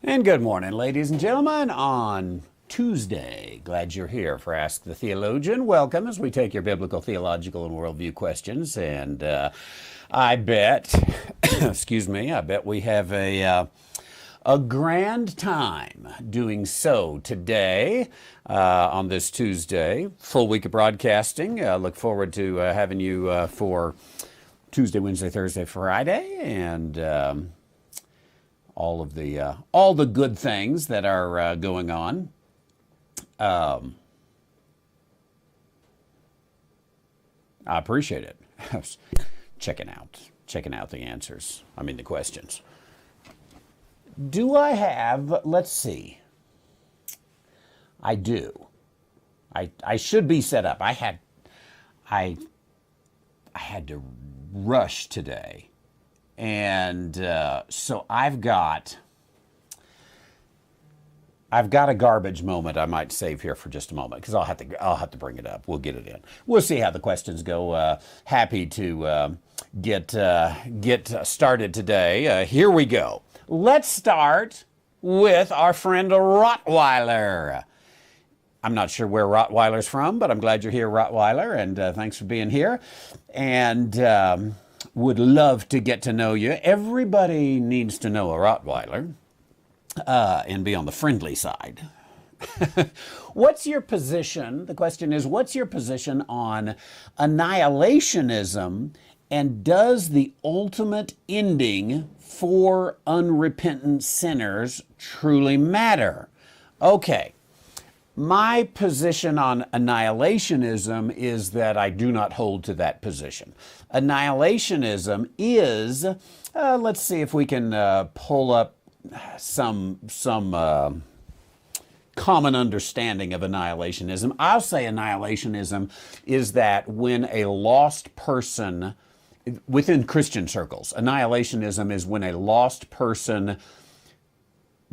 And good morning, ladies and gentlemen, on Tuesday. Glad you're here for Ask the Theologian. Welcome as we take your biblical, theological, and worldview questions. And I bet, I bet we have a grand time doing so today on this Tuesday. Full week of broadcasting. Look forward to having you for Tuesday, Wednesday, Thursday, Friday, and all the good things that are going on. I appreciate it. checking out the answers. I mean the questions. Do I have? Let's see. I do. I should be set up. I had to rush today. And so I've got a garbage moment I might save here for just a moment because I'll have to bring it up. We'll get it in. We'll see how the questions go. Happy to get started today. Here we go. Let's start with our friend Rottweiler. I'm not sure where Rottweiler's from, but I'm glad you're here, Rottweiler, and thanks for being here. And would love to get to know you. Everybody needs to know a Rottweiler and be on the friendly side. What's your position? The question is, what's your position on annihilationism, and does the ultimate ending for unrepentant sinners truly matter? Okay. My position on annihilationism is that I do not hold to that position. Annihilationism is, let's see if we can pull up some common understanding of annihilationism. I'll say annihilationism is that when a lost person, within Christian circles, annihilationism is when a lost person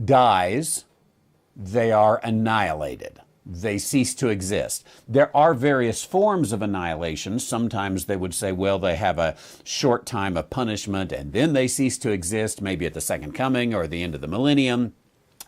dies, they are annihilated. They cease to exist. There are various forms of annihilation. Sometimes they would say, well, they have a short time of punishment and then they cease to exist, maybe at the second coming or the end of the millennium.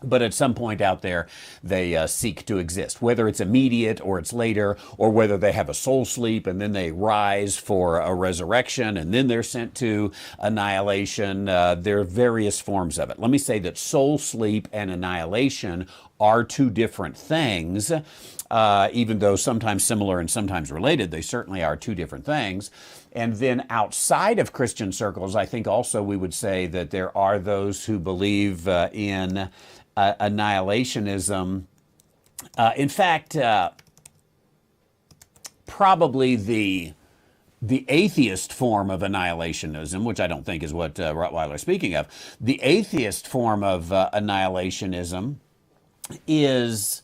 But at some point out there, they cease to exist, whether it's immediate or it's later, or whether they have a soul sleep and then they rise for a resurrection and then they're sent to annihilation. There are various forms of it. Let me say that soul sleep and annihilation are two different things. Even though sometimes similar and sometimes related, they certainly are two different things. And then outside of Christian circles, I think also we would say that there are those who believe in annihilationism. In fact, probably the atheist form of annihilationism, which I don't think is what Rottweiler is speaking of, the atheist form of annihilationism is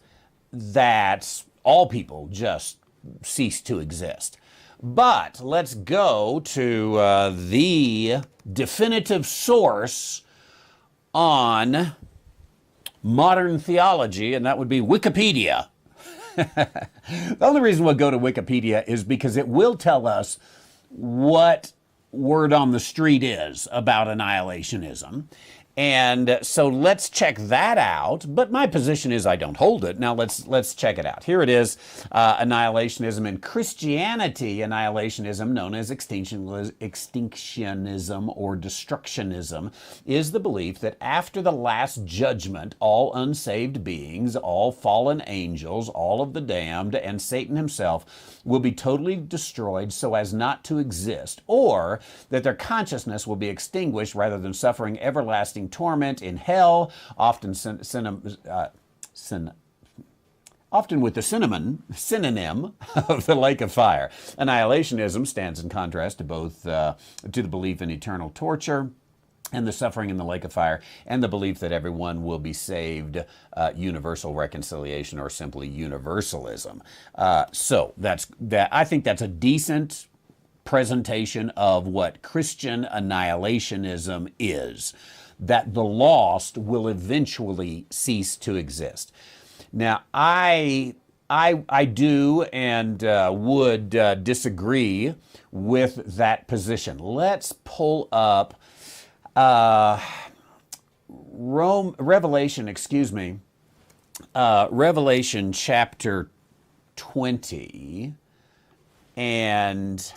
that all people just cease to exist. But let's go to the definitive source on modern theology, and that would be Wikipedia. The only reason we'll go to Wikipedia is because it will tell us what word on the street is about annihilationism. And so let's check that out. But my position is I don't hold it. Now let's check it out. Here it is. Annihilationism in Christianity. Annihilationism, known as extinctionism or destructionism, is the belief that after the last judgment, all unsaved beings, all fallen angels, all of the damned, and Satan himself will be totally destroyed so as not to exist, or that their consciousness will be extinguished rather than suffering everlasting torment in hell, often with the synonym of the lake of fire. Annihilationism stands in contrast to both to the belief in eternal torture and the suffering in the lake of fire, and the belief that everyone will be saved, universal reconciliation, or simply universalism. So that's that. I think that's a decent presentation of what Christian annihilationism is, that the lost will eventually cease to exist. Now, I do and would disagree with that position. Let's pull up Revelation, Revelation chapter 20, and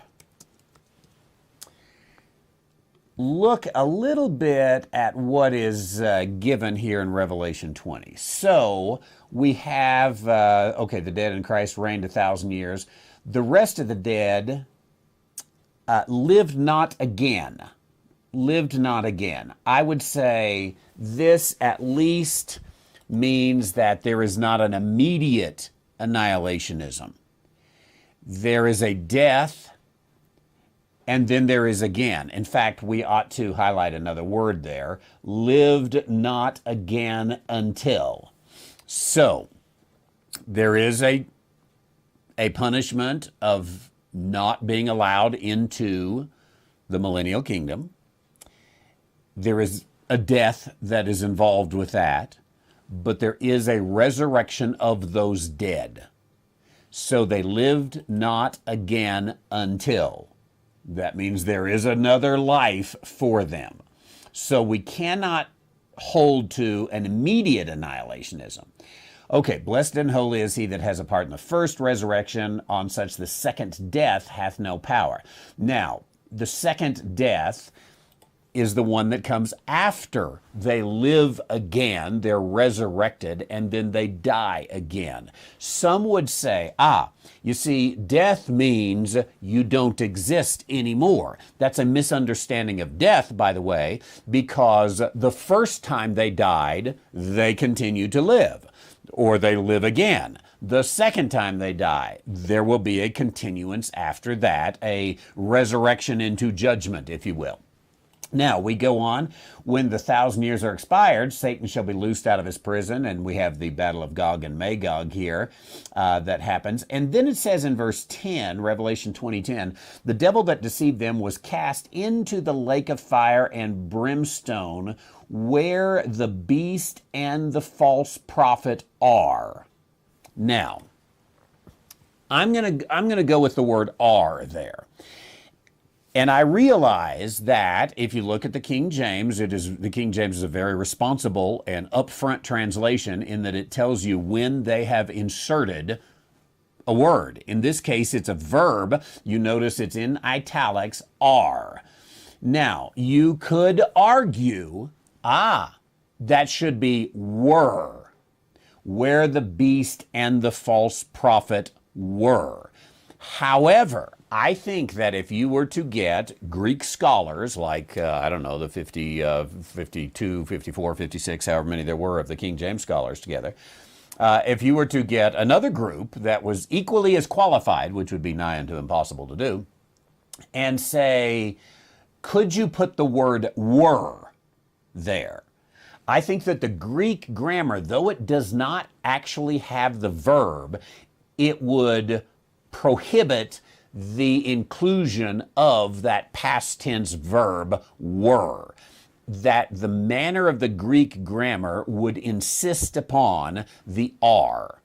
look a little bit at what is given here in Revelation 20. So we have, the dead in Christ reigned 1,000 years. The rest of the dead lived not again. Lived not again. I would say this at least means that there is not an immediate annihilationism. There is a death, and then there is again. In fact, we ought to highlight another word there. Lived not again until. So, there is a punishment of not being allowed into the millennial kingdom. There is a death that is involved with that, but there is a resurrection of those dead. So they lived not again until. That means there is another life for them. So we cannot hold to an immediate annihilationism. Okay, blessed and holy is he that has a part in the first resurrection. On such the second death hath no power. Now, the second death is the one that comes after they live again, they're resurrected, and then they die again. Some would say, you see, death means you don't exist anymore. That's a misunderstanding of death, by the way, because the first time they died, they continue to live, or they live again. The second time they die, there will be a continuance after that, a resurrection into judgment, if you will. Now, we go on. When the 1,000 years are expired, Satan shall be loosed out of his prison, and we have the battle of Gog and Magog here that happens. And then it says in verse 10, Revelation 20:10, the devil that deceived them was cast into the lake of fire and brimstone, where the beast and the false prophet are. Now, I'm gonna go with the word "are" there. And I realize that if you look at the King James, the King James is a very responsible and upfront translation in that it tells you when they have inserted a word. In this case, it's a verb. You notice it's in italics, are. Now, you could argue, that should be were, where the beast and the false prophet were. However, I think that if you were to get Greek scholars like, the 52, 54, 56, however many there were of the King James scholars together, if you were to get another group that was equally as qualified, which would be nigh unto impossible to do, and say, could you put the word were there? I think that the Greek grammar, though it does not actually have the verb, it would prohibit the inclusion of that past tense verb were. That the manner of the Greek grammar would insist upon the are.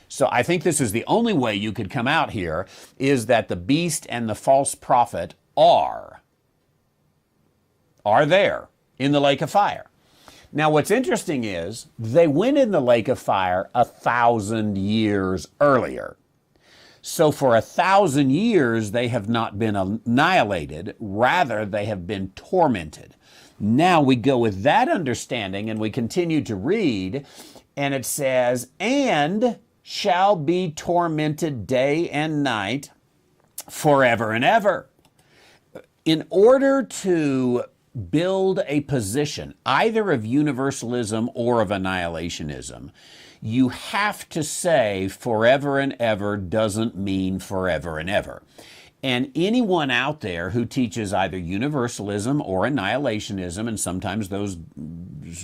So I think this is the only way you could come out here, is that the beast and the false prophet are there in the lake of fire. Now what's interesting is they went in the lake of fire 1,000 years earlier. So for 1,000 years, they have not been annihilated. Rather, they have been tormented. Now we go with that understanding and we continue to read, and it says, and shall be tormented day and night forever and ever. In order to build a position, either of universalism or of annihilationism, you have to say forever and ever doesn't mean forever and ever. And anyone out there who teaches either universalism or annihilationism, and sometimes those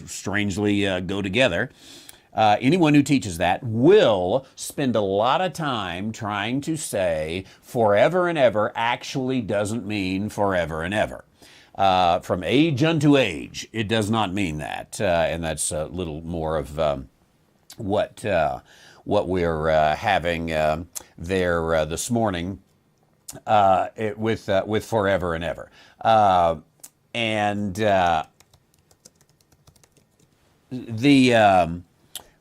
strangely go together, anyone who teaches that will spend a lot of time trying to say forever and ever actually doesn't mean forever and ever. From age unto age, it does not mean that. And that's a little more of what we're having there this morning with forever and ever. And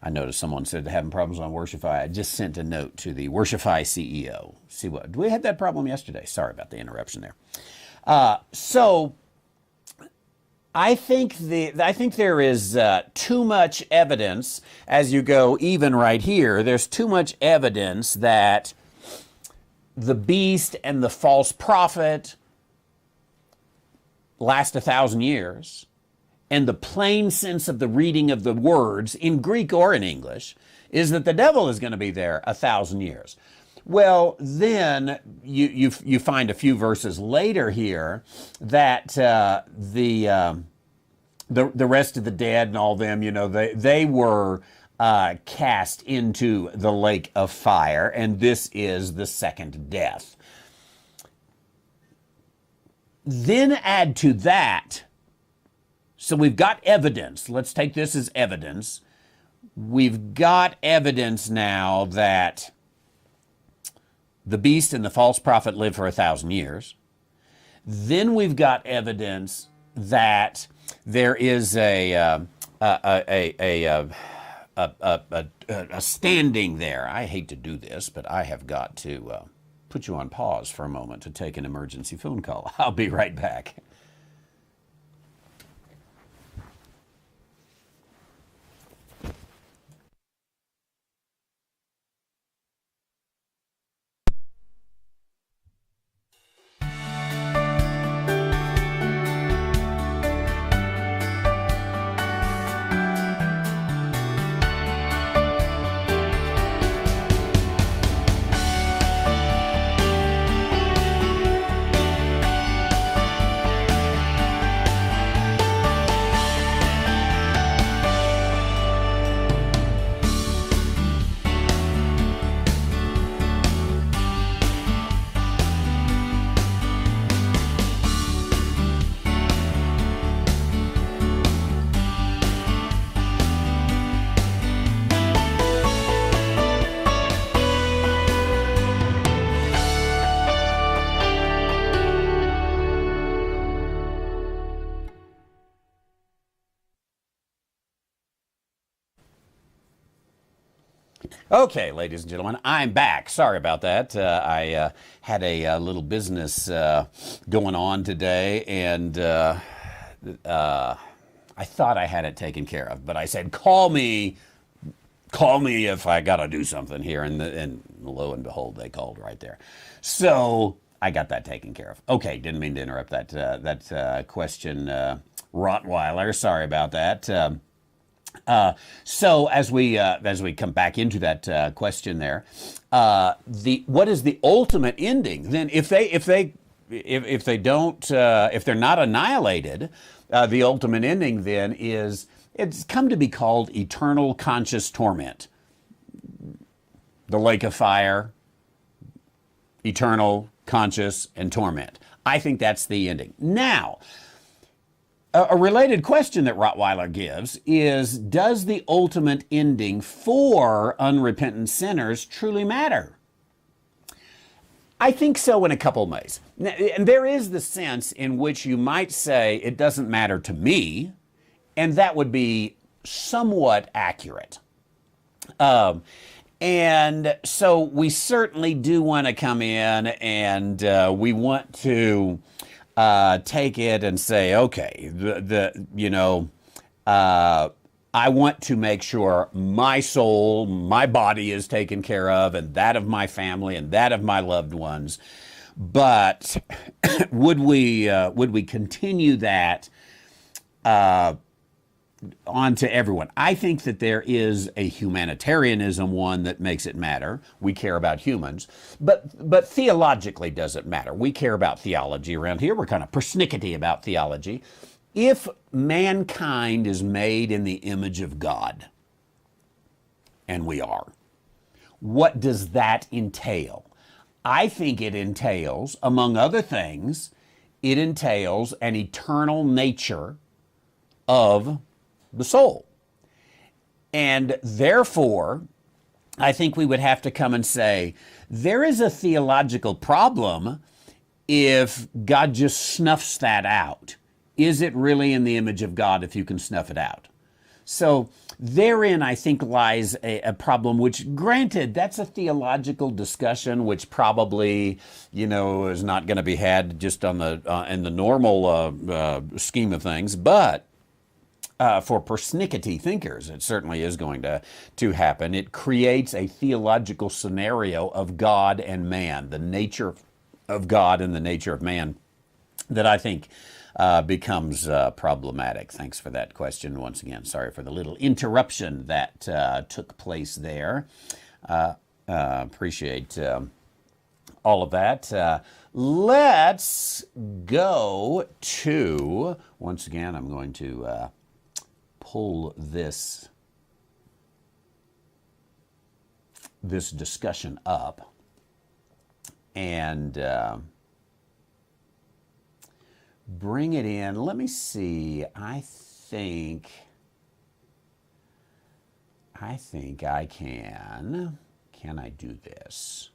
I noticed someone said they're having problems on Worshify. I just sent a note to the Worshify CEO. See what we had that problem yesterday. Sorry about the interruption there. So I think there is too much evidence as you go even right here. There's too much evidence that the beast and the false prophet last 1,000 years. And the plain sense of the reading of the words in Greek or in English is that the devil is going to be there 1,000 years. Well, then you find a few verses later here that the rest of the dead and all them, they were cast into the lake of fire, and this is the second death. Then add to that. So we've got evidence. Let's take this as evidence. We've got evidence now that the beast and the false prophet live for 1,000 years. Then we've got evidence that there is a standing there. I hate to do this, but I have got to put you on pause for a moment to take an emergency phone call. I'll be right back. Okay, ladies and gentlemen, I'm back. Sorry about that. I had a little business going on today, and I thought I had it taken care of. But I said, call me if I got to do something here. And lo and behold, they called right there. So I got that taken care of. Okay, didn't mean to interrupt that question, Rottweiler. Sorry about that. So as we come back into that question there, what is the ultimate ending? Then if they're not annihilated, the ultimate ending then is it's come to be called eternal conscious torment. The lake of fire, eternal conscious and torment. I think that's the ending. Now, a related question that Rottweiler gives is, does the ultimate ending for unrepentant sinners truly matter? I think so in a couple of ways. And there is the sense in which you might say it doesn't matter to me, and that would be somewhat accurate. And so we certainly do want to come in and we want to take it and say, okay, I want to make sure my soul, my body is taken care of, and that of my family and that of my loved ones. But would we continue that on to everyone? I think that there is a humanitarianism one that makes it matter. We care about humans, but theologically does it matter? We care about theology around here. We're kind of persnickety about theology. If mankind is made in the image of God, and we are, what does that entail? I think it entails, among other things, it entails an eternal nature of the soul. And therefore, I think we would have to come and say, there is a theological problem if God just snuffs that out. Is it really in the image of God if you can snuff it out? So therein, I think, lies a problem, which, granted, that's a theological discussion, which probably, is not going to be had just on the in the normal scheme of things, but for persnickety thinkers, it certainly is going to happen. It creates a theological scenario of God and man, the nature of God and the nature of man, that I think becomes problematic. Thanks for that question once again. Sorry for the little interruption that took place there. Appreciate all of that. Let's go to, once again, I'm going to pull this discussion up and bring it in. Let me see. I think I can. Can I do this?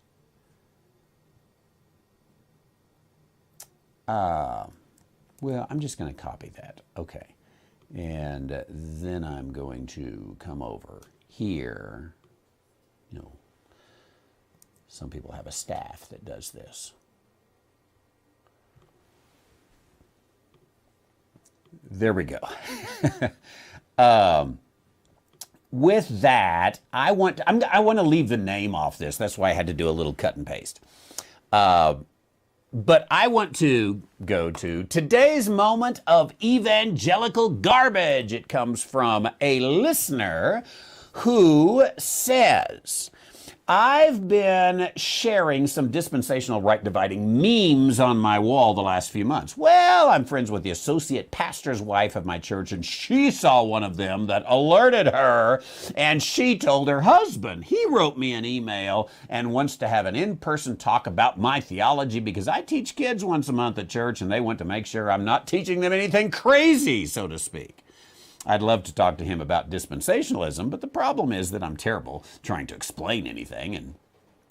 Well, I'm just going to copy that. Okay. And then I'm going to come over here. Some people have a staff that does this. There we go. With that, I want to leave the name off this. That's why I had to do a little cut and paste. But I want to go to today's moment of evangelical garbage. It comes from a listener who says, I've been sharing some dispensational right dividing memes on my wall the last few months. Well, I'm friends with the associate pastor's wife of my church, and she saw one of them that alerted her, and she told her husband. He wrote me an email and wants to have an in-person talk about my theology because I teach kids once a month at church, and they want to make sure I'm not teaching them anything crazy, so to speak. I'd love to talk to him about dispensationalism, but the problem is that I'm terrible trying to explain anything and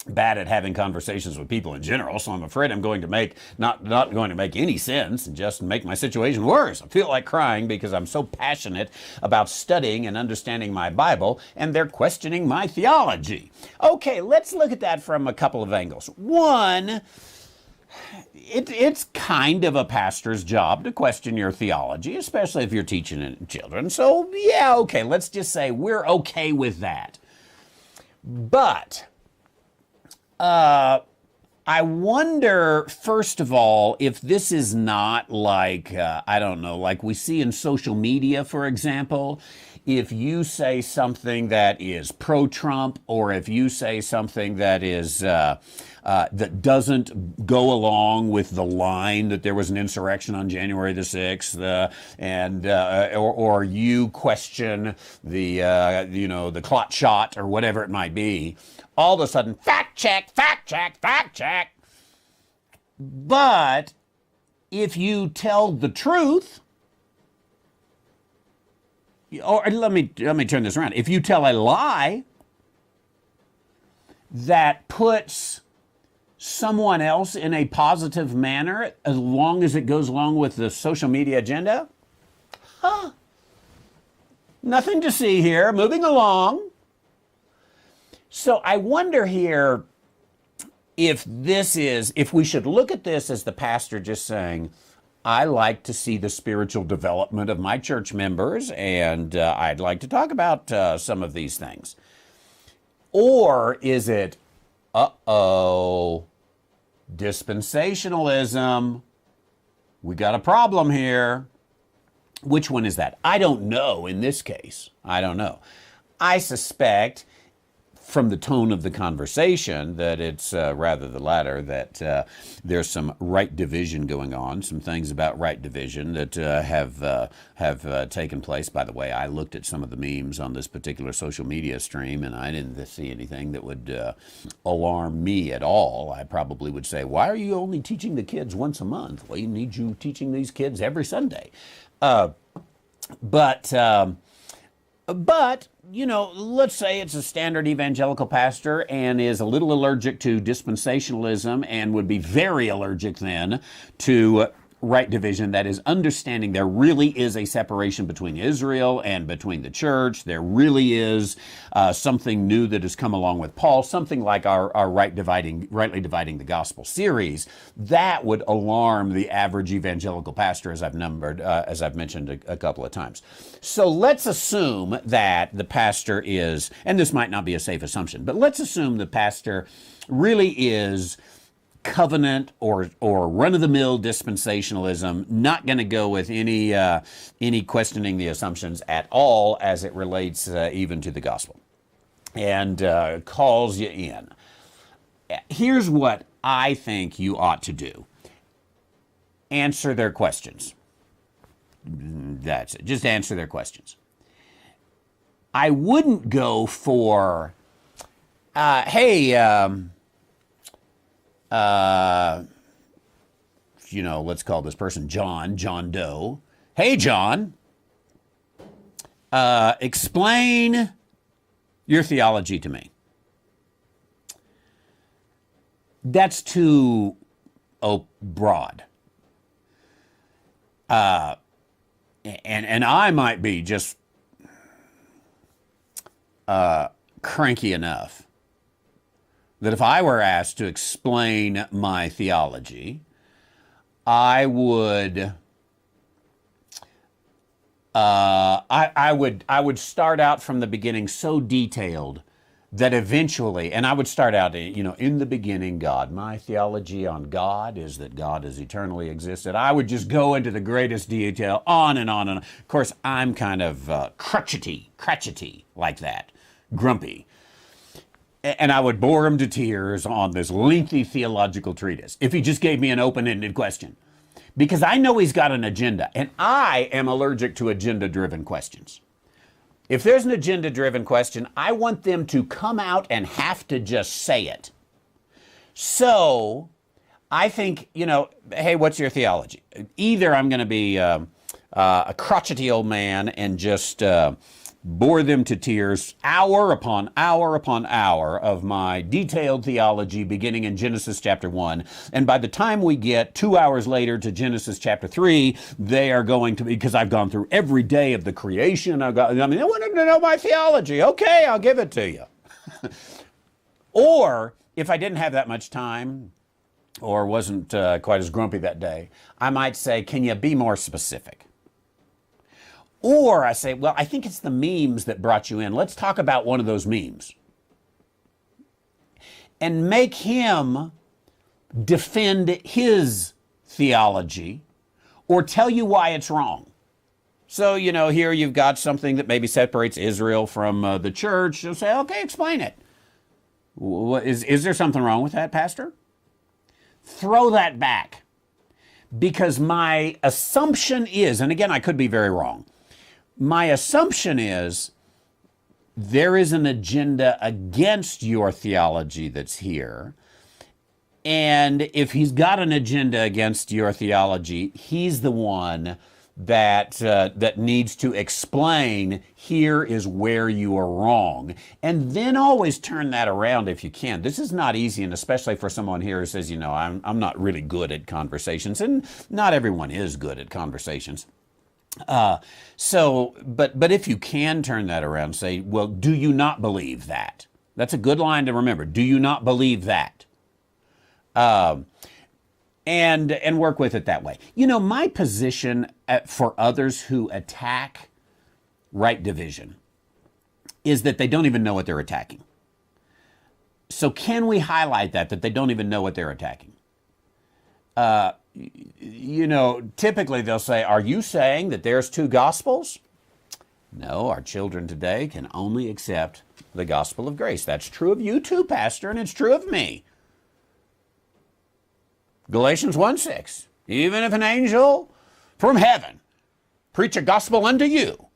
bad at having conversations with people in general, so I'm afraid I'm going to make not going to make any sense and just make my situation worse. I feel like crying because I'm so passionate about studying and understanding my Bible, and they're questioning my theology. Okay, let's look at that from a couple of angles. One, it's kind of a pastor's job to question your theology, especially if you're teaching children. So, yeah, okay, let's just say we're okay with that. But I wonder, first of all, if this is not like, I don't know, like we see in social media, for example. If you say something that is pro-Trump, or if you say something that is that doesn't go along with the line that there was an insurrection on January the 6th, or you question the the clot shot or whatever it might be, all of a sudden fact check. But if you tell the truth, or let me turn this around. If you tell a lie that puts someone else in a positive manner, as long as it goes along with the social media agenda, nothing to see here. Moving along. So I wonder here if we should look at this as the pastor just saying, I like to see the spiritual development of my church members, and I'd like to talk about some of these things. Or is it, dispensationalism, we got a problem here. Which one is that? I don't know in this case. I don't know. I suspect from the tone of the conversation that it's rather the latter, that there's some right division going on, some things about right division that have taken place. By the way, I looked at some of the memes on this particular social media stream, and I didn't see anything that would alarm me at all. I probably would say, why are you only teaching the kids once a month? Well, you need you teaching these kids every Sunday. But let's say it's a standard evangelical pastor and is a little allergic to dispensationalism and would be very allergic then to right division, that is understanding there really is a separation between Israel and between the church. There really is something new that has come along with Paul, something like our rightly dividing the gospel series. That would alarm the average evangelical pastor, as I've mentioned a couple of times. So let's assume that the pastor is, and this might not be a safe assumption, but let's assume the pastor really is covenant or run-of-the-mill dispensationalism, not going to go with any questioning the assumptions at all as it relates even to the gospel, and calls you in. Here's what I think you ought to do. Answer their questions. That's it. Just answer their questions. I wouldn't go for, hey, let's call this person John Doe. Hey, John, explain your theology to me. That's too broad. And I might be just cranky enough that if I were asked to explain my theology, I would start out from the beginning so detailed that eventually, and I would start out, in the beginning, God. My theology on God is that God has eternally existed. I would just go into the greatest detail, on and on and on. Of course, I'm kind of crotchety like that, grumpy. And I would bore him to tears on this lengthy theological treatise if he just gave me an open-ended question. Because I know he's got an agenda, and I am allergic to agenda-driven questions. If there's an agenda-driven question, I want them to come out and have to just say it. So I think, hey, what's your theology? Either I'm going to be a crotchety old man and just bore them to tears hour upon hour upon hour of my detailed theology beginning in Genesis chapter 1. And by the time we get 2 hours later to Genesis chapter 3, they are going to be, because I've gone through every day of the creation, I want to know my theology. Okay, I'll give it to you. Or if I didn't have that much time or wasn't quite as grumpy that day, I might say, can you be more specific? Or I say, well, I think it's the memes that brought you in. Let's talk about one of those memes. And make him defend his theology or tell you why it's wrong. So, here you've got something that maybe separates Israel from the church. You'll say, okay, explain it. Is there something wrong with that, Pastor? Throw that back. Because my assumption is, and again, I could be very wrong, my assumption is there is an agenda against your theology that's here. And if he's got an agenda against your theology, he's the one that needs to explain, here is where you are wrong. And then always turn that around if you can. This is not easy, and especially for someone here who says, I'm not really good at conversations, and not everyone is good at conversations. But if you can turn that around, say, well, do you not believe that? That's a good line to remember. Do you not believe that? And work with it that way. My position for others who attack right division is that they don't even know what they're attacking. So can we highlight that they don't even know what they're attacking? Typically they'll say, are you saying that there's two gospels? No, our children today can only accept the gospel of grace. That's true of you too, Pastor, and it's true of me. Galatians 1:6, even if an angel from heaven preach a gospel unto you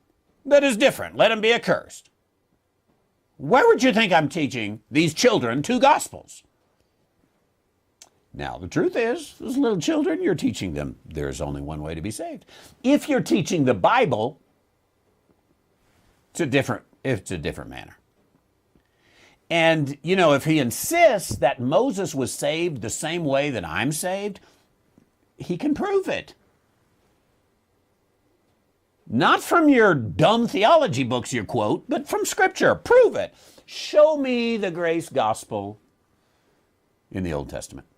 that is different, let him be accursed. Why would you think I'm teaching these children two gospels? Now, the truth is, those little children, you're teaching them there's only one way to be saved. If you're teaching the Bible, it's a different manner. And, if he insists that Moses was saved the same way that I'm saved, he can prove it. Not from your dumb theology books you quote, but from Scripture. Prove it. Show me the grace gospel in the Old Testament.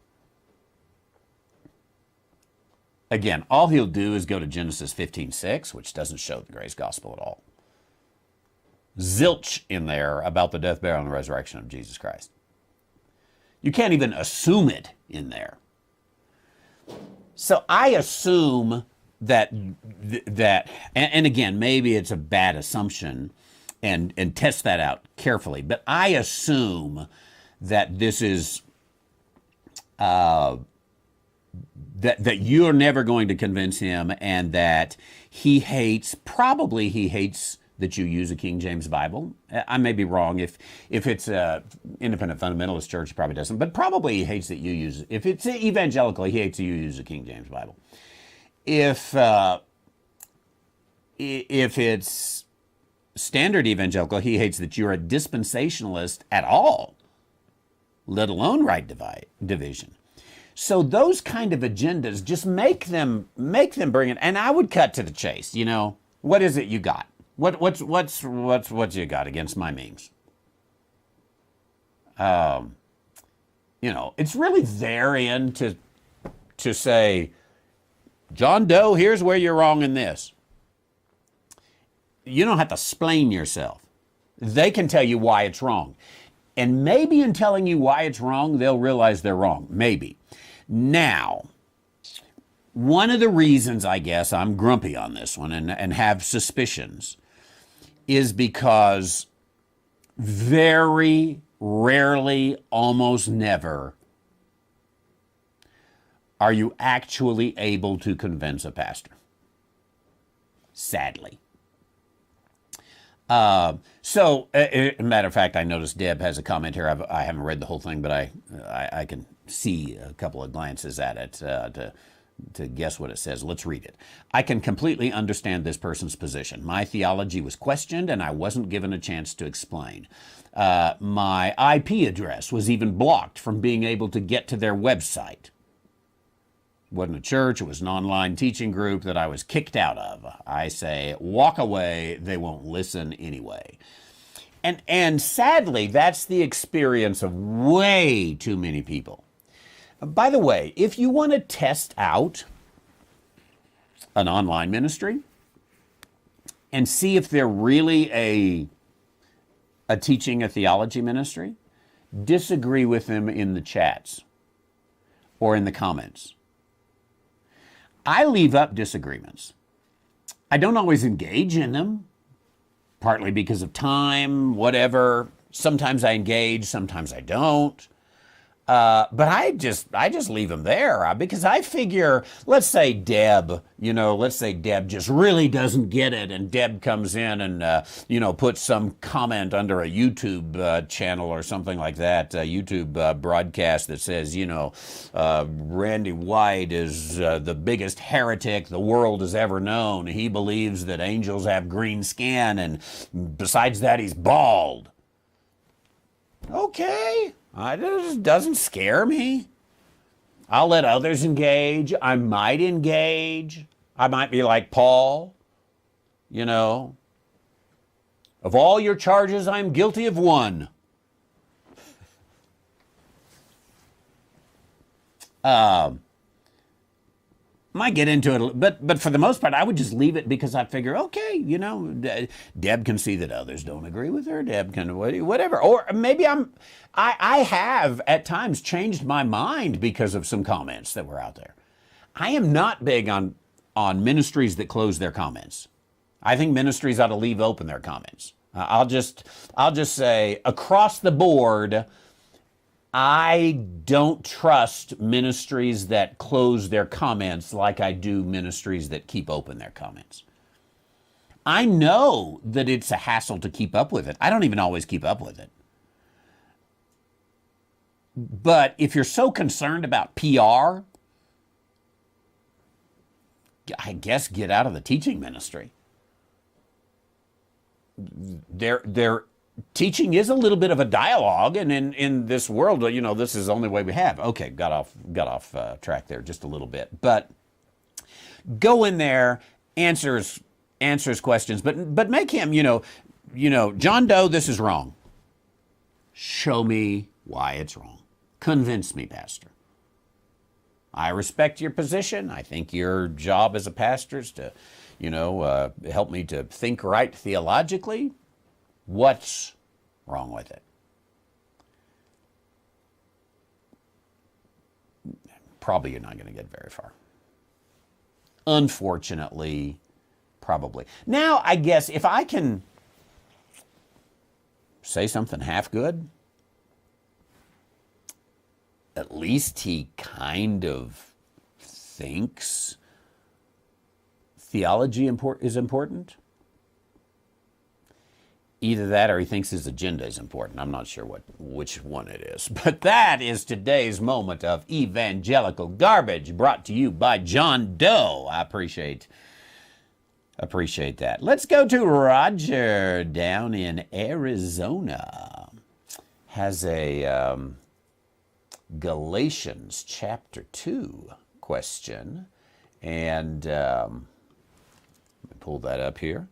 Again, all he'll do is go to Genesis 15:6, which doesn't show the grace gospel at all. Zilch in there about the death, burial, and resurrection of Jesus Christ. You can't even assume it in there. So I assume that and again, maybe it's a bad assumption, and test that out carefully, but I assume that this is that you're never going to convince him, and that he hates that you use a King James Bible. I may be wrong. If it's a independent fundamentalist church, he probably doesn't, but probably he hates that you use, if it's evangelical, he hates that you use a King James Bible. If it's standard evangelical, he hates that you're a dispensationalist at all, let alone right division. So those kind of agendas, just make them bring it. And I would cut to the chase. You know, what is it you got? What's you got against my memes? You know, it's really therein to say, John Doe, here's where you're wrong in this. You don't have to explain yourself. They can tell you why it's wrong. And maybe in telling you why it's wrong, they'll realize they're wrong. Maybe. Now, one of the reasons I guess I'm grumpy on this one and have suspicions is because very rarely, almost never, are you actually able to convince a pastor. Sadly. So, as a matter of fact, I noticed Deb has a comment here. I haven't read the whole thing, but I can see a couple of glances at it to guess what it says. Let's read it. I can completely understand this person's position. My theology was questioned, and I wasn't given a chance to explain. My IP address was even blocked from being able to get to their website. It wasn't a church, it was an online teaching group that I was kicked out of. I say, walk away, they won't listen anyway. And sadly, that's the experience of way too many people. By the way, if you want to test out an online ministry and see if they're really a teaching a theology ministry, disagree with them in the chats or in the comments. I leave up disagreements. I don't always engage in them, partly because of time, whatever. Sometimes I engage, sometimes I don't. But I just leave them there because I figure, let's say Deb just really doesn't get it, and Deb comes in and, puts some comment under a YouTube channel or something like that, a YouTube broadcast that says, Randy White is the biggest heretic the world has ever known. He believes that angels have green skin, and besides that, he's bald. Okay. It doesn't scare me. I'll let others engage. I might engage. I might be like Paul, Of all your charges, I'm guilty of one. Might get into it, but for the most part, I would just leave it because I figure, okay, Deb can see that others don't agree with her. Deb can whatever, or maybe I have at times changed my mind because of some comments that were out there. I am not big on ministries that close their comments. I think ministries ought to leave open their comments. I'll just say across the board, I don't trust ministries that close their comments like I do ministries that keep open their comments. I know that it's a hassle to keep up with it. I don't even always keep up with it. But if you're so concerned about PR, I guess get out of the teaching ministry. There teaching is a little bit of a dialogue, and in this world, this is the only way we have. Okay, got off track there just a little bit, but go in there, answers questions, but make him, John Doe, this is wrong. Show me why it's wrong. Convince me, Pastor. I respect your position. I think your job as a pastor is to, help me to think right theologically. What's wrong with it? Probably you're not going to get very far. Unfortunately, probably. Now, I guess if I can say something half good, at least he kind of thinks theology is important. Either that or he thinks his agenda is important. I'm not sure which one it is. But that is today's moment of evangelical garbage, brought to you by John Doe. I appreciate that. Let's go to Roger down in Arizona. Has a Galatians Chapter 2 question. And let me pull that up here.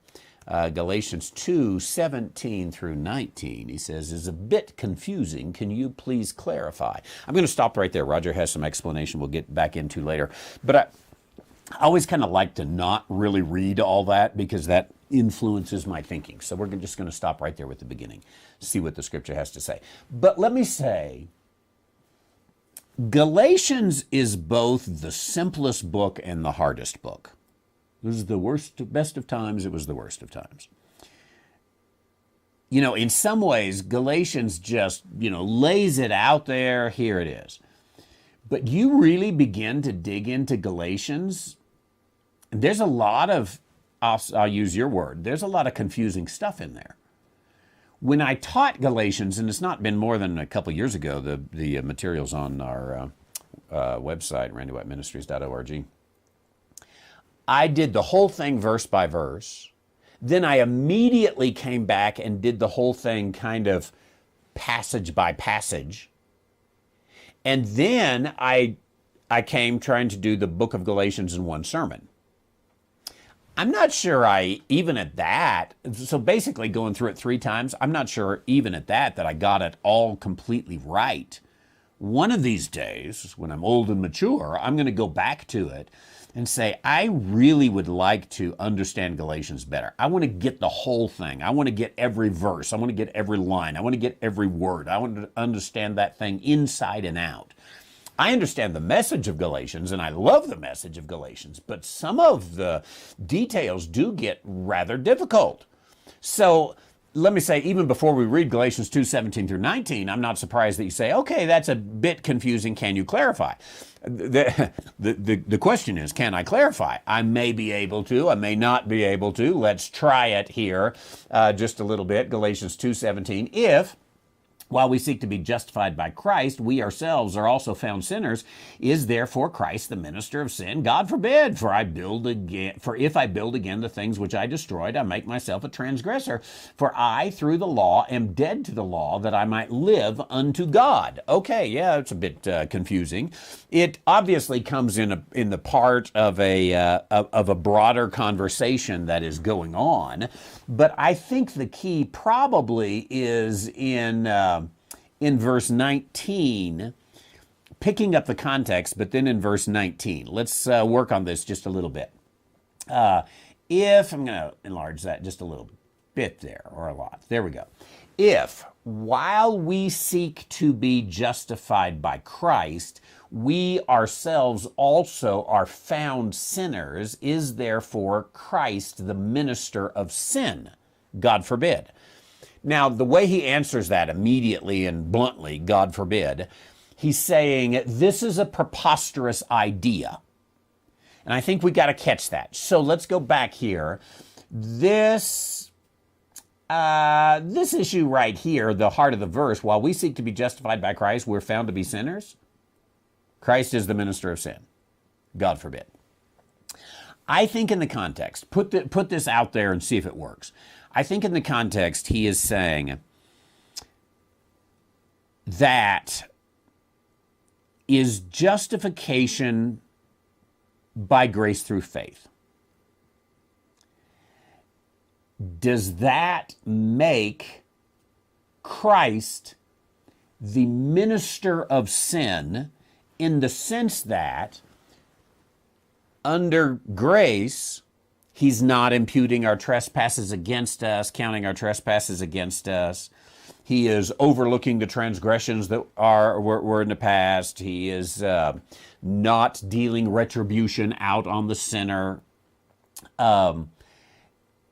Galatians 2:17 through 19, he says, is a bit confusing. Can you please clarify? I'm going to stop right there. Roger has some explanation we'll get back into later. But I always kind of like to not really read all that because that influences my thinking. So we're just going to stop right there with the beginning, see what the scripture has to say. But let me say, Galatians is both the simplest book and the hardest book. It was the best of times, it was the worst of times. In some ways, Galatians just, lays it out there, here it is. But you really begin to dig into Galatians, and there's a lot of, I'll use your word, there's a lot of confusing stuff in there. When I taught Galatians, and it's not been more than a couple years ago, the materials on our website, randywhiteministries.org, I did the whole thing verse by verse. Then I immediately came back and did the whole thing kind of passage by passage. And then I came trying to do the book of Galatians in one sermon. I'm not sure even at that, so basically going through it 3 times, I'm not sure even at that I got it all completely right. One of these days, when I'm old and mature, I'm going to go back to it and say, I really would like to understand Galatians better. I want to get the whole thing. I want to get every verse. I want to get every line. I want to get every word. I want to understand that thing inside and out. I understand the message of Galatians, and I love the message of Galatians, but some of the details do get rather difficult. So let me say, even before we read Galatians 2:17 through 19, I'm not surprised that you say, okay, that's a bit confusing. Can you clarify? The question is, can I clarify? I may be able to. I may not be able to. Let's try it here just a little bit. Galatians 2:17, if, while we seek to be justified by Christ, we ourselves are also found sinners, is therefore Christ the minister of sin? God forbid, for if I build again the things which I destroyed, I make myself a transgressor. For I, through the law, am dead to the law, that I might live unto God. Okay, yeah, it's a bit confusing. It obviously comes in the part of a broader conversation that is going on, but I think the key probably is in verse 19, picking up the context, but then in verse 19. Let's work on this just a little bit. If, I'm going to enlarge that just a little bit there, or a lot. There we go. If, while we seek to be justified by Christ, we ourselves also are found sinners, is therefore Christ the minister of sin? God forbid. Now, the way he answers that immediately and bluntly, God forbid, he's saying this is a preposterous idea. And I think we got to catch that. So let's go back here. This issue right here, the heart of the verse, while we seek to be justified by Christ, we're found to be sinners. Christ is the minister of sin. God forbid. I think in the context, put this out there and see if it works. I think in the context, he is saying, that is justification by grace through faith. Does that make Christ the minister of sin in the sense that under grace, he's not imputing our trespasses against us, counting our trespasses against us. He is overlooking the transgressions that were in the past. He is not dealing retribution out on the sinner.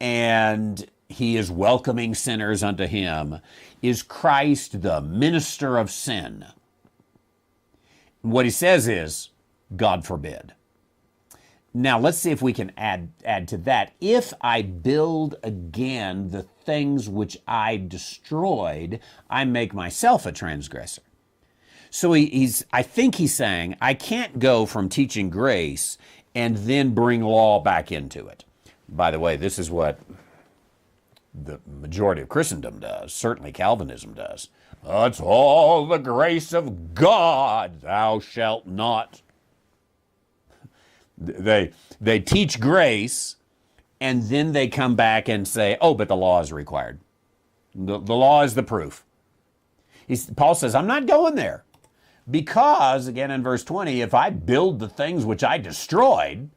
And he is welcoming sinners unto him. Is Christ the minister of sin? What he says is, God forbid. Now, let's see if we can add to that. If I build again the things which I destroyed, I make myself a transgressor. So I think he's saying, I can't go from teaching grace and then bring law back into it. By the way, this is what the majority of Christendom does. Certainly Calvinism does. It's all the grace of God, thou shalt not. They teach grace, and then they come back and say, oh, but the law is required. The law is the proof. Paul says, I'm not going there. Because, again in verse 20, if I build the things which I destroyed,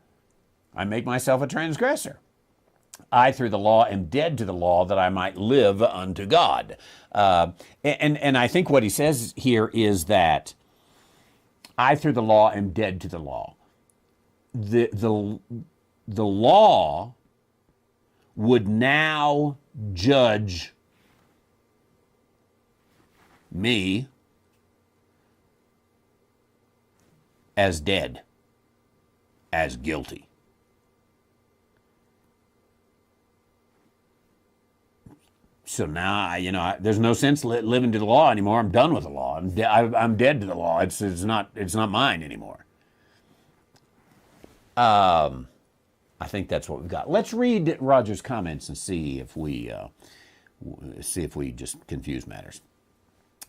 I make myself a transgressor. I, through the law, am dead to the law that I might live unto God. And I think what he says here is that I, through the law, am dead to the law. The law would now judge me as dead, as guilty. So now, there's no sense living to the law anymore. I'm done with the law. I'm dead to the law. It's not mine anymore. I think that's what we've got. Let's read Roger's comments and see if we just confuse matters.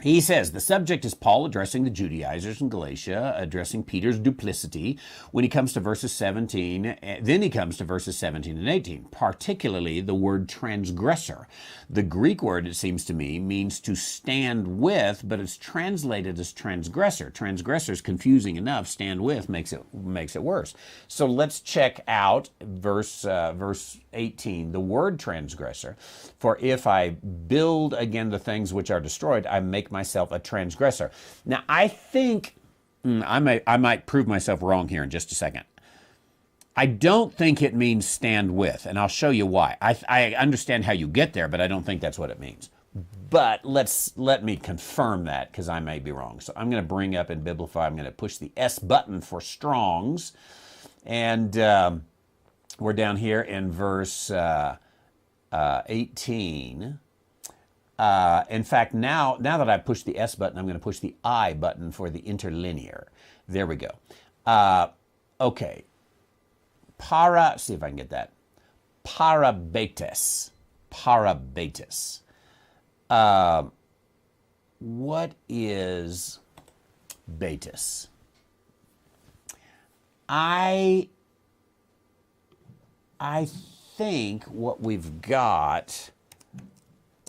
He says, the subject is Paul addressing the Judaizers in Galatia, addressing Peter's duplicity when he comes to verses 17, then he comes to verses 17 and 18, particularly the word transgressor. The Greek word, it seems to me, means to stand with, but it's translated as transgressor. Transgressor is confusing enough. Stand with makes it worse. So let's check out verse 18, the word transgressor. For if I build again the things which are destroyed, I make myself a transgressor. Now, I think, I might prove myself wrong here in just a second. I don't think it means stand with, and I'll show you why. I understand how you get there, but I don't think that's what it means. But let me confirm that, because I may be wrong. So I'm going to bring up in Biblify, I'm going to push the S button for Strong's, and we're down here in verse 18. In fact, now that I pushed the S button, I'm going to push the I button for the interlinear. There we go. Okay. See if I can get that. Parabetes. What is betis? I think what we've got,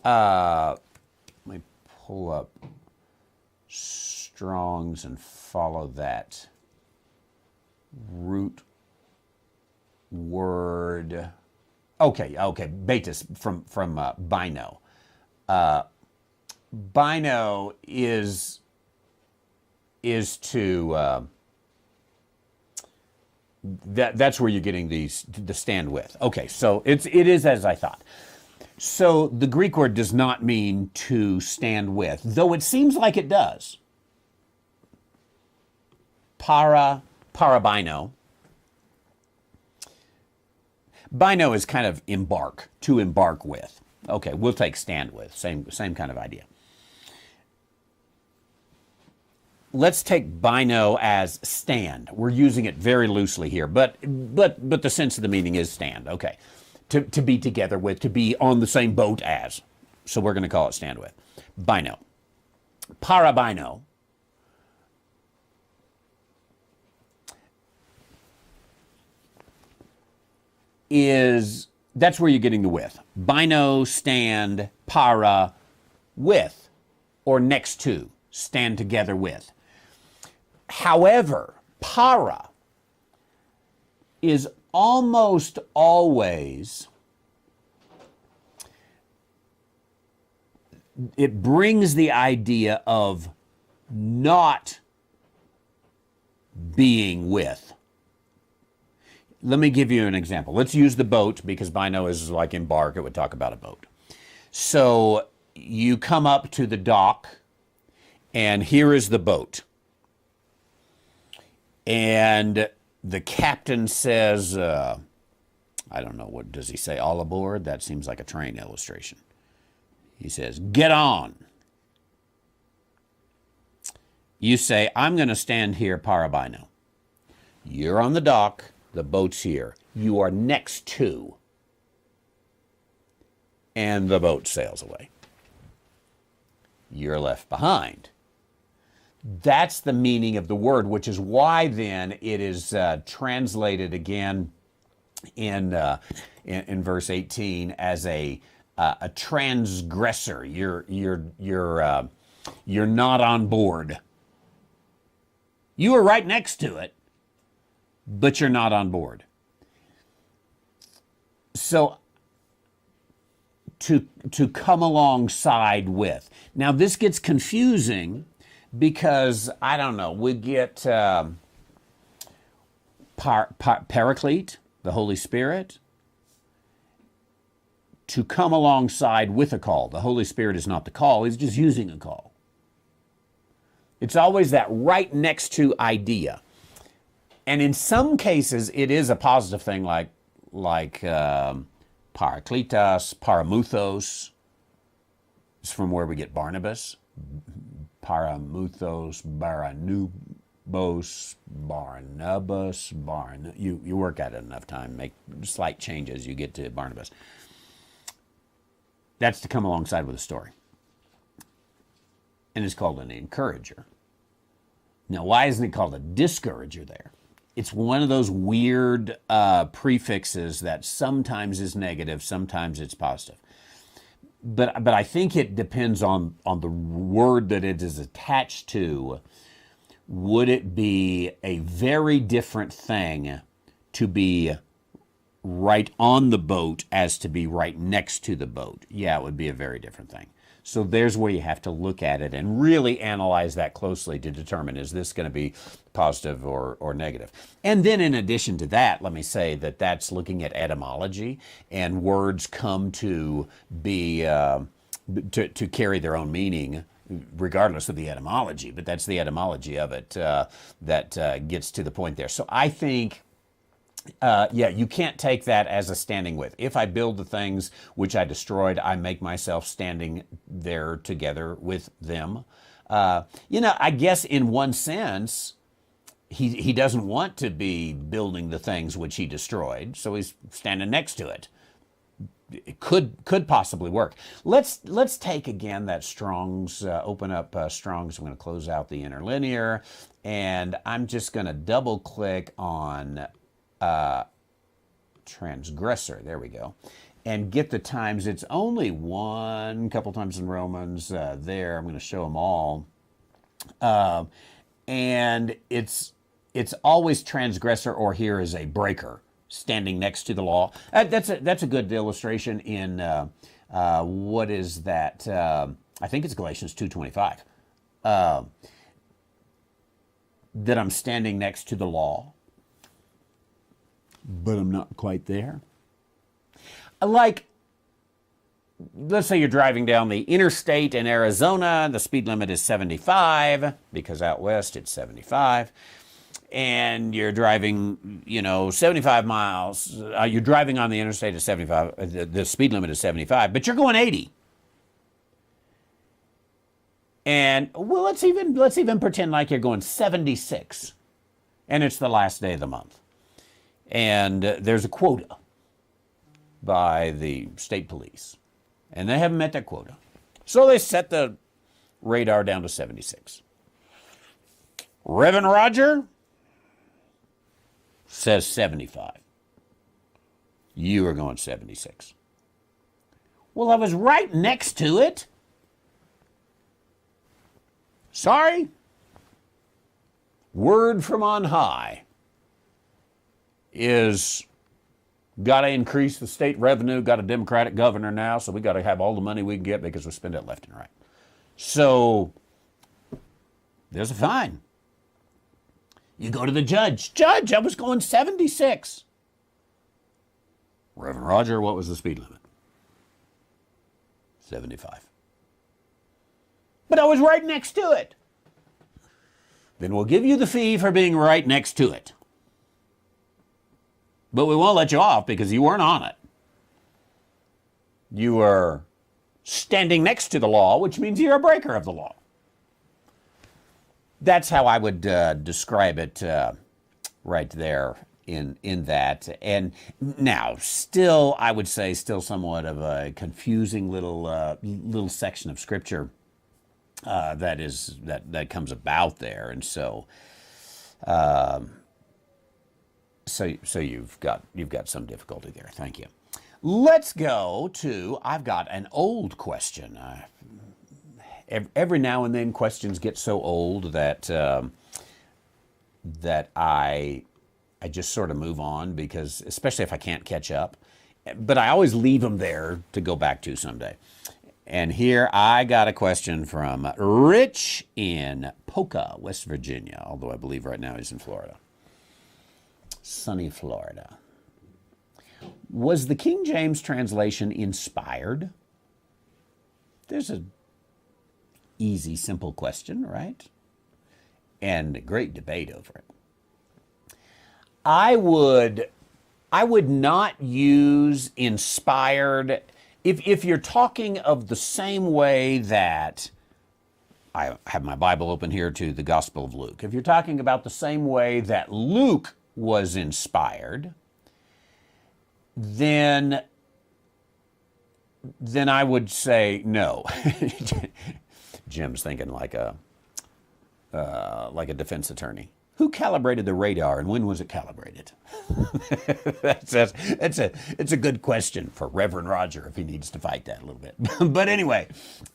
let me pull up Strong's and follow that root word. Okay, betis from Bino. Bino is to that's where you're getting the stand with. Okay, so it is as I thought. So the Greek word does not mean to stand with, though it seems like it does. Parabino. Bino is kind of embark, to embark with. Okay, we'll take stand with, same kind of idea. Let's take bino as stand. We're using it very loosely here, but the sense of the meaning is stand. Okay, to be together with, to be on the same boat as. So we're going to call it stand with. Bino. Parabino that's where you're getting the with. Bino, stand, para, with, or next to, stand together with. However, para is almost always, it brings the idea of not being with. Let me give you an example. Let's use the boat, because bino is like embark. It would talk about a boat. So you come up to the dock, and here is the boat. And the captain says, I don't know, what does he say, all aboard? That seems like a train illustration. He says, get on. You say, I'm going to stand here, Parabino. You're on the dock. The boat's here. You are next to. And the boat sails away. You're left behind. That's the meaning of the word, which is why then it is translated again in verse 18 as a transgressor. You're not on board. You are right next to it, but you're not on board. So to come alongside with. Now this gets confusing because, I don't know, we get Paraclete, the Holy Spirit, to come alongside with a call. The Holy Spirit is not the call, he's just using a call. It's always that right next to idea. And in some cases, it is a positive thing, like parakletos, paramuthos. It's from where we get Barnabas. Paramuthos, Barnabas, you work at it enough time, make slight changes, you get to Barnabas. That's to come alongside with a story. And it's called an encourager. Now, why isn't it called a discourager there? It's one of those weird prefixes that sometimes is negative, sometimes it's positive. But I think it depends on the word that it is attached to. Would it be a very different thing to be right on the boat as to be right next to the boat? Yeah, it would be a very different thing. So there's where you have to look at it and really analyze that closely to determine, is this going to be positive or negative? And then in addition to that, let me say that that's looking at etymology, and words come to be, to carry their own meaning regardless of the etymology, but that's the etymology of it that gets to the point there. So I think, you can't take that as a standing with. If I build the things which I destroyed, I make myself standing there together with them. I guess in one sense, he doesn't want to be building the things which he destroyed, so he's standing next to it. It could possibly work. Let's take again that Strong's, open up Strong's. I'm going to close out the interlinear, and I'm just going to double click on transgressor, there we go, and get the times. It's only one, couple times in Romans there. I'm going to show them all. And it's always transgressor, or here is a breaker, standing next to the law. That's a good illustration in, what is that? I think it's Galatians 2:25. That I'm standing next to the law, but I'm not quite there. Like, let's say you're driving down the interstate in Arizona, the speed limit is 75, because out west it's 75, and you're driving, 75 miles, you're driving on the interstate at 75, the speed limit is 75, but you're going 80. And, well, let's even pretend like you're going 76, and it's the last day of the month. And there's a quota by the state police, and they haven't met that quota. So they set the radar down to 76. Reverend Roger says 75. You are going 76. Well, I was right next to it. Sorry. Word from on high is got to increase the state revenue, got a Democratic governor now, so we got to have all the money we can get because we spend it left and right. So there's a fine. You go to the judge. Judge, I was going 76. Reverend Roger, what was the speed limit? 75. But I was right next to it. Then we'll give you the fee for being right next to it. But we won't let you off because you weren't on it. You were standing next to the law, which means you're a breaker of the law. That's how I would describe it right there in that. And now, still, I would say, still somewhat of a confusing little section of Scripture that comes about there, and so you've got some difficulty there. Thank you. Let's go to, I've got an old question. Every now and then questions get so old that I just sort of move on, because especially if I can't catch up, but I always leave them there to go back to someday. And here I got a question from Rich in Poca, West Virginia, although I believe right now he's in Florida. Sunny Florida. Was the King James translation inspired? There's an easy, simple question, right? And a great debate over it. I would not use inspired. If you're talking of the same way that, I have my Bible open here to the Gospel of Luke. If you're talking about the same way that Luke was inspired, then I would say no. Jim's thinking like a defense attorney. Who calibrated the radar and when was it calibrated? It's a good question for Reverend Roger if he needs to fight that a little bit. But anyway,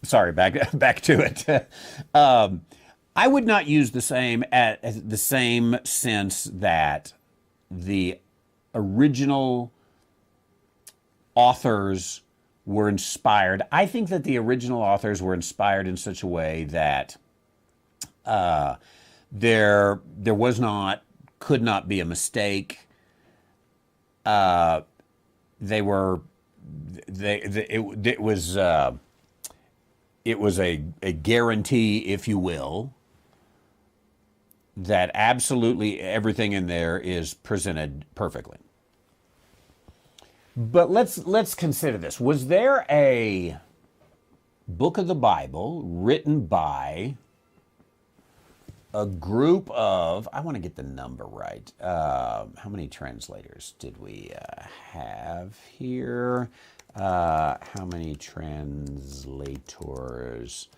sorry, back to it. I would not use the same sense that the original authors were inspired. I think that the original authors were inspired in such a way that there could not be a mistake. It was a guarantee, if you will, that absolutely everything in there is presented perfectly. But let's consider this. Was there a book of the Bible written by a group of, I want to get the number right. How many translators did we have here? How many translators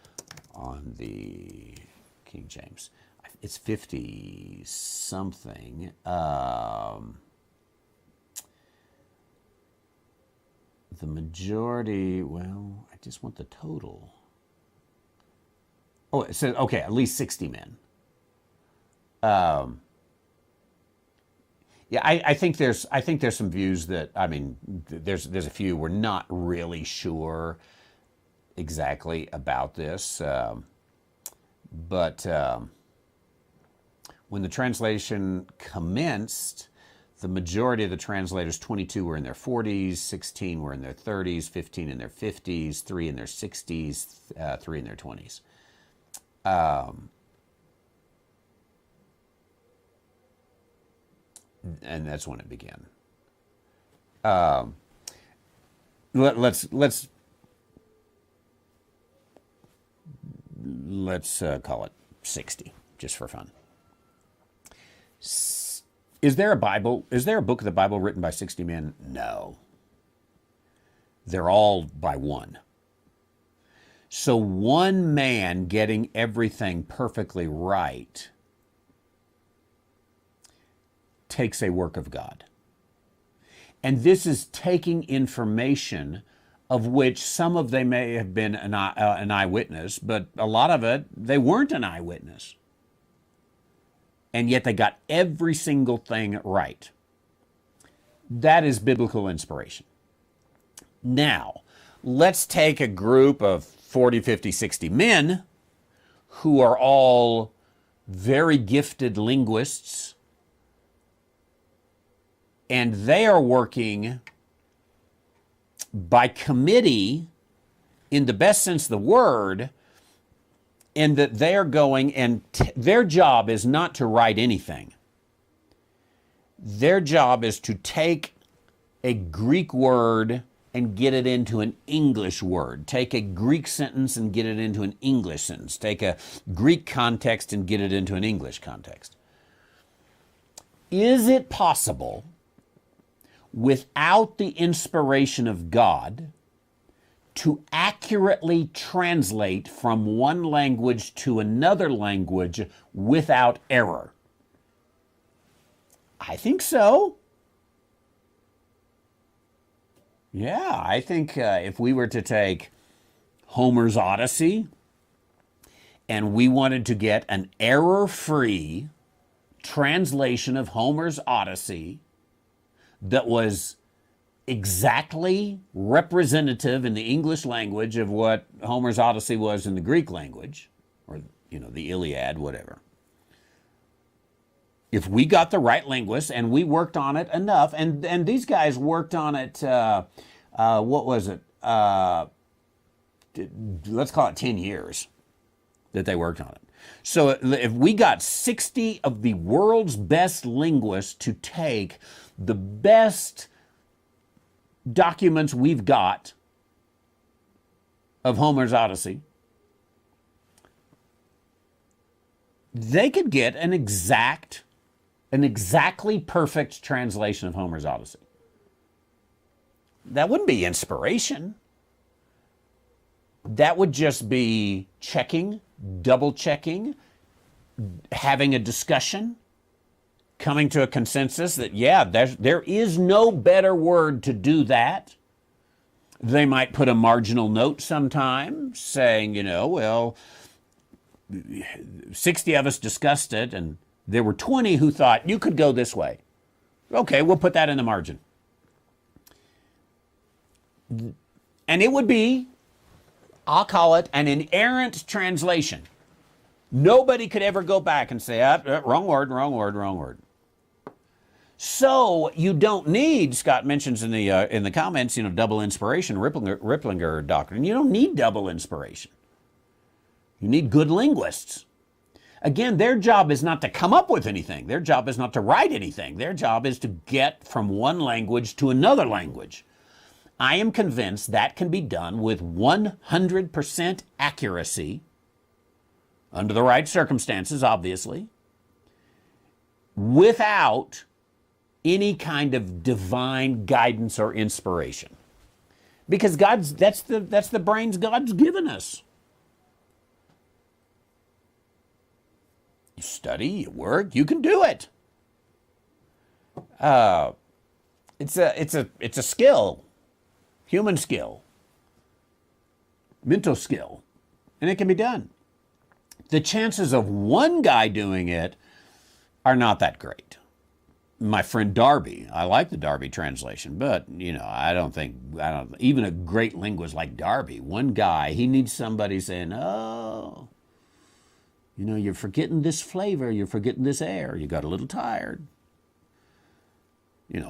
on the King James? It's 50 something. The majority, well, I just want the total. Oh, it says, okay, at least 60 men. Yeah, I think there's some views that, I mean, there's a few we're not really sure exactly about this, but when the translation commenced, the majority of the translators, 22 were in their 40s, 16 were in their 30s, 15 in their 50s, 3 in their 60s, 3 in their 20s. And that's when it began. Let's call it 60, just for fun. Is there a Bible? Is there a book of the Bible written by 60 men? No. They're all by one. So one man getting everything perfectly right takes a work of God. And this is taking information of which some of they may have been an eyewitness, but a lot of it, they weren't an eyewitness. And yet they got every single thing right. That is biblical inspiration. Now, let's take a group of 40, 50, 60 men who are all very gifted linguists, and they are working by committee in the best sense of the word, in that they are going and their job is not to write anything. Their job is to take a Greek word and get it into an English word. Take a Greek sentence and get it into an English sentence. Take a Greek context and get it into an English context. Is it possible, without the inspiration of God, to accurately translate from one language to another language without error? I think so. Yeah, I think if we were to take Homer's Odyssey and we wanted to get an error-free translation of Homer's Odyssey that was exactly representative in the English language of what Homer's Odyssey was in the Greek language, or, the Iliad, whatever. If we got the right linguist and we worked on it enough, and these guys worked on it, what was it? Let's call it 10 years that they worked on it. So if we got 60 of the world's best linguists to take the best documents we've got of Homer's Odyssey, they could get an exactly perfect translation of Homer's Odyssey. That wouldn't be inspiration. That would just be checking, double checking, having a discussion, coming to a consensus that, yeah, there is no better word to do that. They might put a marginal note sometime saying, 60 of us discussed it, and there were 20 who thought you could go this way. Okay, we'll put that in the margin. And it would be, I'll call it an inerrant translation. Nobody could ever go back and say, wrong word, wrong word, wrong word. So you don't need, Scott mentions in the comments, double inspiration, Ripplinger doctrine. You don't need double inspiration. You need good linguists. Again, their job is not to come up with anything. Their job is not to write anything. Their job is to get from one language to another language. I am convinced that can be done with 100% accuracy, under the right circumstances, obviously, without any kind of divine guidance or inspiration. Because that's the brains God's given us. You study, you work, you can do it. It's a skill, human skill, mental skill, and it can be done. The chances of one guy doing it are not that great. My friend Darby, I like the Darby translation, but I don't even a great linguist like Darby, one guy, he needs somebody saying, oh, you're forgetting this flavor, you're forgetting this air, you got a little tired.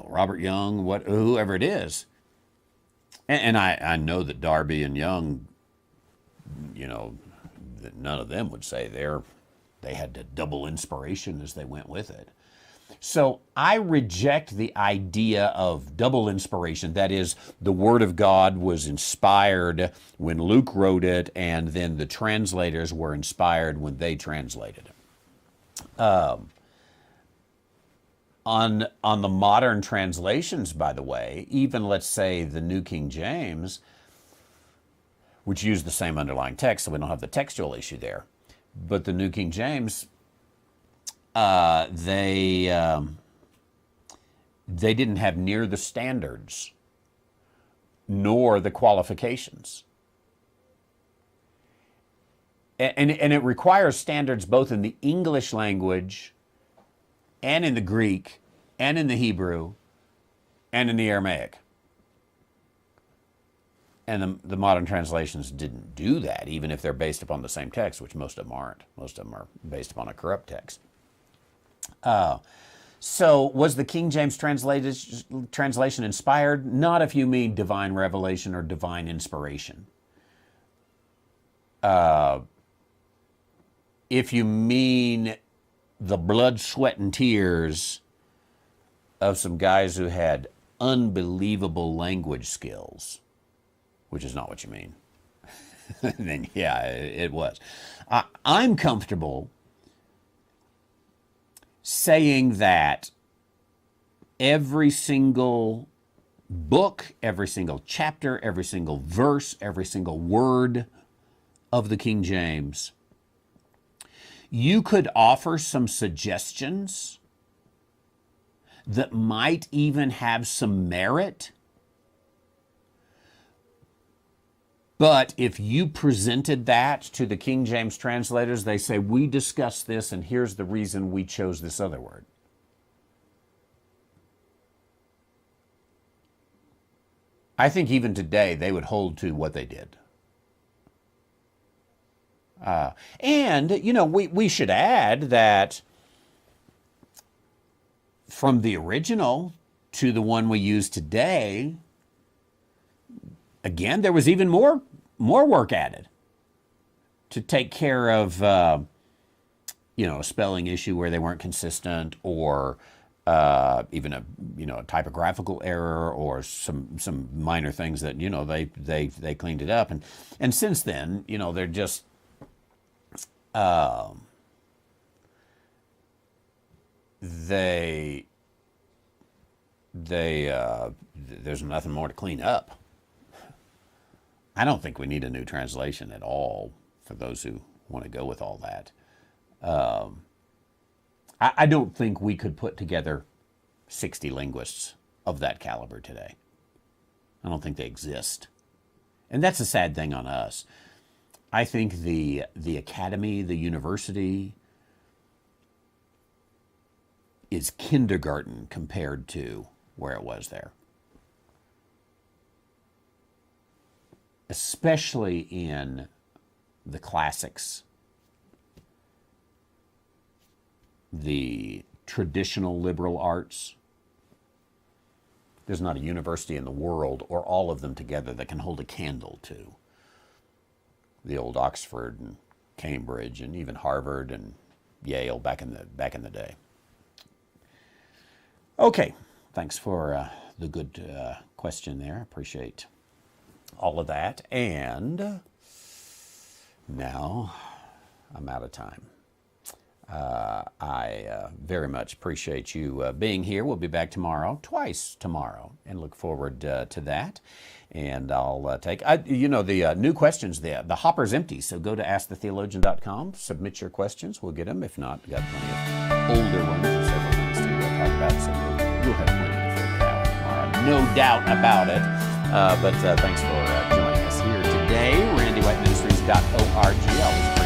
Robert Young, whoever it is. And I know that Darby and Young, that none of them would say they had to double inspiration as they went with it. So I reject the idea of double inspiration. That is, the Word of God was inspired when Luke wrote it, and then the translators were inspired when they translated it. On the modern translations, by the way, even let's say the New King James, which use the same underlying text, so we don't have the textual issue there. But the New King James, they didn't have near the standards nor the qualifications. And it requires standards both in the English language and in the Greek and in the Hebrew and in the Aramaic. And the modern translations didn't do that, even if they're based upon the same text, which most of them aren't. Most of them are based upon a corrupt text. So was the King James translation inspired? Not if you mean divine revelation or divine inspiration. If you mean the blood, sweat, and tears of some guys who had unbelievable language skills, which is not what you mean, then yeah, it was. I'm comfortable saying that every single book, every single chapter, every single verse, every single word of the King James, you could offer some suggestions that might even have some merit. But if you presented that to the King James translators, they say, we discussed this and here's the reason we chose this other word. I think even today they would hold to what they did. And, you know, we should add that from the original to the one we use today, again, there was even more work added to take care of, you know, a spelling issue where they weren't consistent, or even a typographical error, or some minor things that, you know, they cleaned it up, and since then, you know, they're just there's nothing more to clean up. I don't think we need a new translation at all for those who want to go with all that. I don't think we could put together 60 linguists of that caliber today. I don't think they exist. And that's a sad thing on us. I think the academy, the university, is kindergarten compared to where it was there. Especially in the classics, the traditional liberal arts. There's not a university in the world, or all of them together, that can hold a candle to the old Oxford and Cambridge and even Harvard and Yale back in the day. Okay, thanks for the good question there. I appreciate all of that. And now I'm out of time. I very much appreciate you being here. We'll be back tomorrow, twice tomorrow, and look forward to that. And I'll take, the new questions, the hopper's empty, so go to askthetheologian.com, submit your questions, we'll get them. If not, we've got plenty of older ones and several things to talk about, so we'll have plenty before the hour tomorrow. No doubt about it. But thanks for joining us here today. RandyWhiteMinistries.org.